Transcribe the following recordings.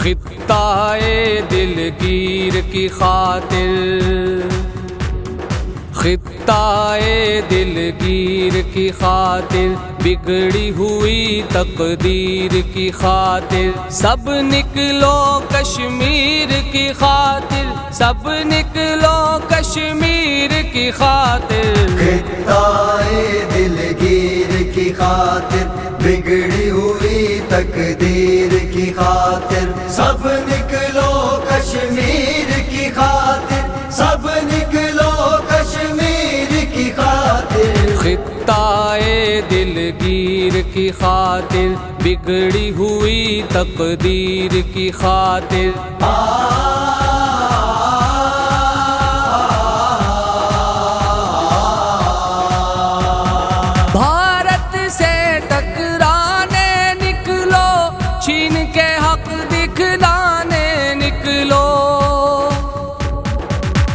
خطہ دلگیر کی خاطر، خطہ دلگیر کی خاطر، بگڑی ہوئی تقدیر کی خاطر، سب نکلو کشمیر کی خاطر، سب نکلو کشمیر کی خاطر، خطہ دلگیر کی خاطر، بگڑی ہوئی تقدیر کی خاطر، سب نکلو کشمیر کی خاطر، سب نکلو کشمیر کی خاطر، خطہ دلگیر کی خاطر، بگڑی ہوئی تقدیر کی خاطر، بھارت سے ٹکرانے نکلو، چھین کے حق دکھلانے نکلو،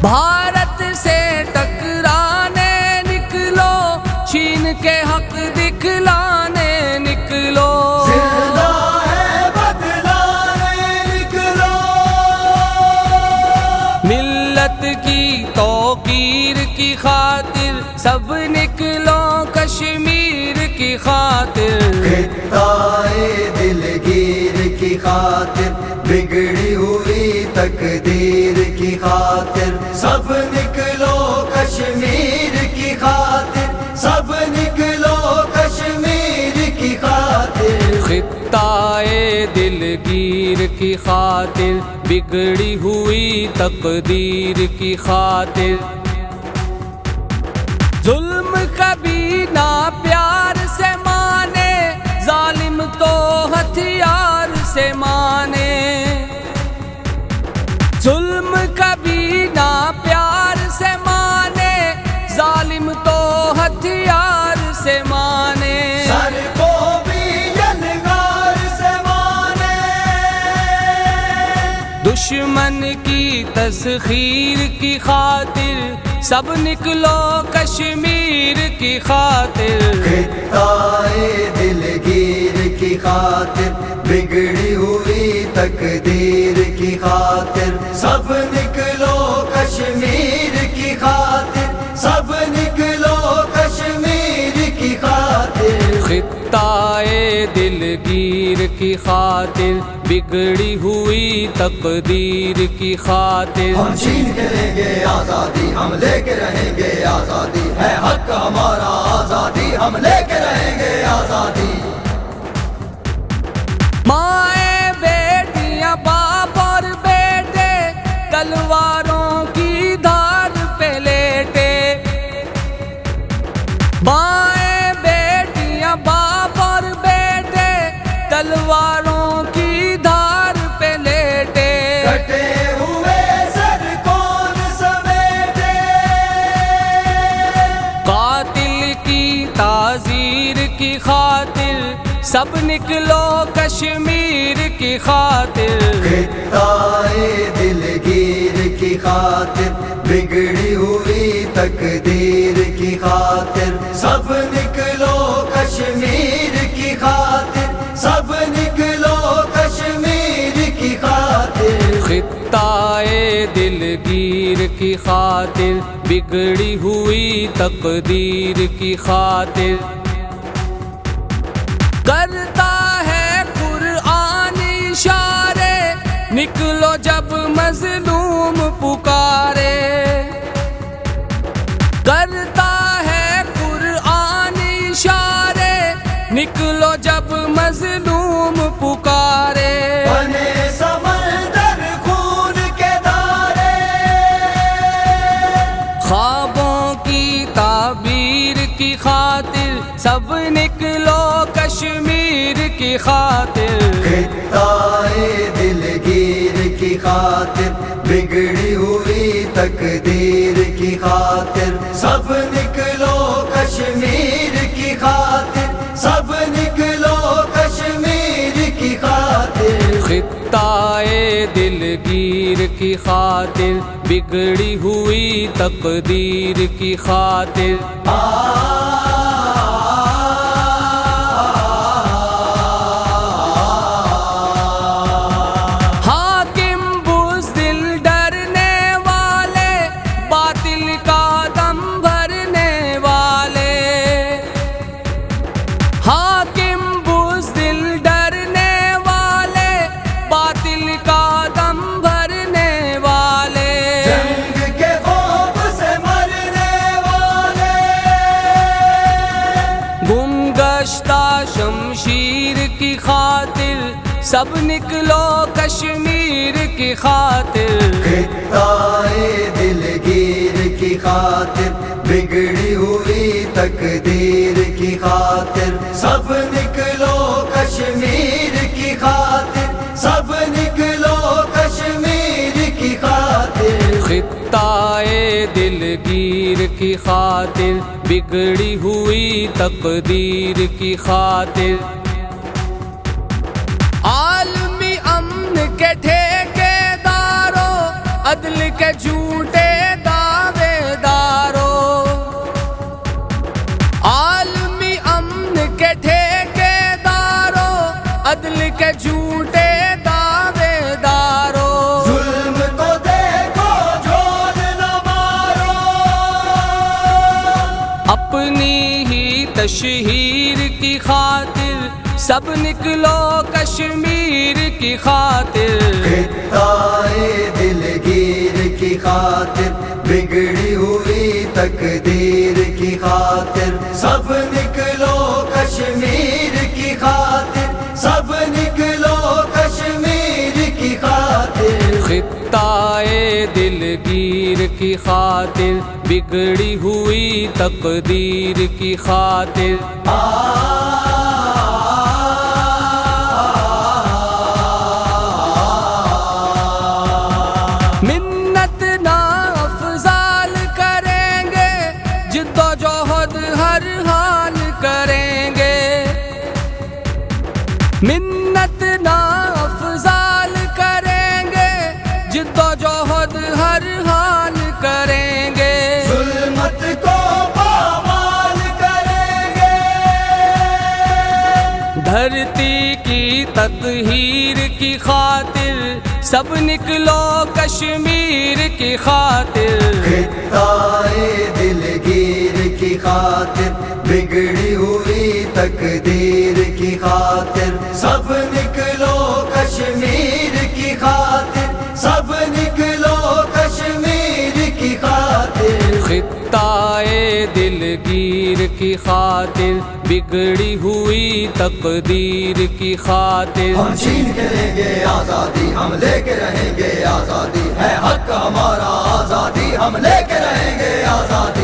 بھارت سے ٹکرانے نکلو، چھین کے حق دکھلانے نکلو، زندہ ہے بدلانے نکلو، ملت کی توقیر کی خاطر، سب نکلو کشمیر کی خاطر، خطہ دلگیر کی خاطر، بگڑی ہوئی تقدیر کی خاطر، سب نکلو کشمیر کی خاطر، سب نکلو کشمیر کی خاطر، خطہ دلگیر کی خاطر، بگڑی ہوئی تقدیر کی خاطر، ظلم کبھی نہ پیار سے مانے، ظالم تو ہتھیار سے مانے، ظلم کبھی نہ پیار سے مانے، ظالم تو ہتھیار سے مانے، سر کو بھی یلغار سے مانے، دشمن کی تسخیر کی خاطر، سب نکلو کشمیر کی خاطر، خطہ دلگیر کی خاطر، بگڑی ہوئی تقدیر کی خاطر، سب نکلو کشمیر کی خاطر، سب نکلو کشمیر کی خاطر، خطہ دلگیر کی خاطر، بگڑی ہوئی تقدیر کی خاطر، ہم چھین کے لیں گے آزادی، ہم لے کے رہیں گے آزادی، ہے حق ہمارا آزادی، ہم لے کے رہیں گے آزادی، مائیں بیٹیاں باپ اور بیٹے، تلواروں کی دھار پہ لیٹے، مائیں بیٹیاں باپ اور بیٹے، تلواروں کی دھار پہ لیٹے، کٹے ہوئے سر کون سمیٹے، قاتل کی تعزیر کی خاطر، سب نکلو کشمیر کی خاطر، خطہ دلگیر کی خاطر، بگڑی ہوئی تقدیر کی خاطر، سب نکلو کشمیر کی خاطر، سب نکلو کشمیر کی خاطر، خطہ دلگیر کی خاطر، بگڑی ہوئی تقدیر کی خاطر، کرتا ہے قرآن اشارے، نکلو جب مظلوم پکارے، کرتا ہے قرآن اشارے، نکلو جب مظلوم پکارے، بنے سمندر خون کے دارے، خوابوں کی تعبیر کی خاطر، سب نکلو کشمیر کی خاطر، خطہ دلگیر کی خاطر، بگڑی ہوئی تقدیر کی خاطر، سب نکلو کشمیر کی خاطر، سب نکلو کشمیر کی خاطر، خطہ دلگیر کی خاطر، بگڑی ہوئی تقدیر کی خاطر، خاطر سب نکلو کشمیر کی خاطر خطۂ دلگیر کی خاطر بگڑی ہوئی تقدیر کی خاطر سب نکلو کشمیر کی خاطر سب نکلو کشمیر کی خاطر خطۂ دلگیر کی خاطر بگڑی ہوئی تقدیر کی خاطر عالمی امن کے ٹھیکے داروں عدل کے جھوٹے دعوے داروں عالمی امن کے ٹھیکے داروں عدل کے جھوٹے دعوے داروں ظلم کو دیکھو جھول نہ مارو اپنی ہی تشہیر کی خاطر سب نکلو کشمیر کی خاطر خطۂ دلگیر کی خاطر بگڑی ہوئی تقدیر کی خاطر سب نکلو کشمیر کی خاطر سب نکلو کشمیر کی خاطر خطۂ دلگیر کی خاطر بگڑی ہوئی تقدیر کی خاطر منت نہ افضال کریں گے جد و جہد ہر حال کریں گے منت نہ افضال کریں گے جد و جہد ہر حال کریں گے ظلمت کو پامال کریں گے دھرتی کی تطہیر کی خاطر سب نکلو کشمیر کی خاطر خطۂ دلگیر کی خاطر بگڑی ہوئی تقدیر کی خاطر سب نکلو کشمیر کی خاطر سب نکلو کشمیر کی خاطر خطۂ دلگیر کی خاطر بگڑی ہوئی تقدیر کی خاطر ہم چھین کے لیں گے آزادی ہم لے کے رہیں گے آزادی ہے حق ہمارا آزادی ہم لے کے رہیں گے آزادی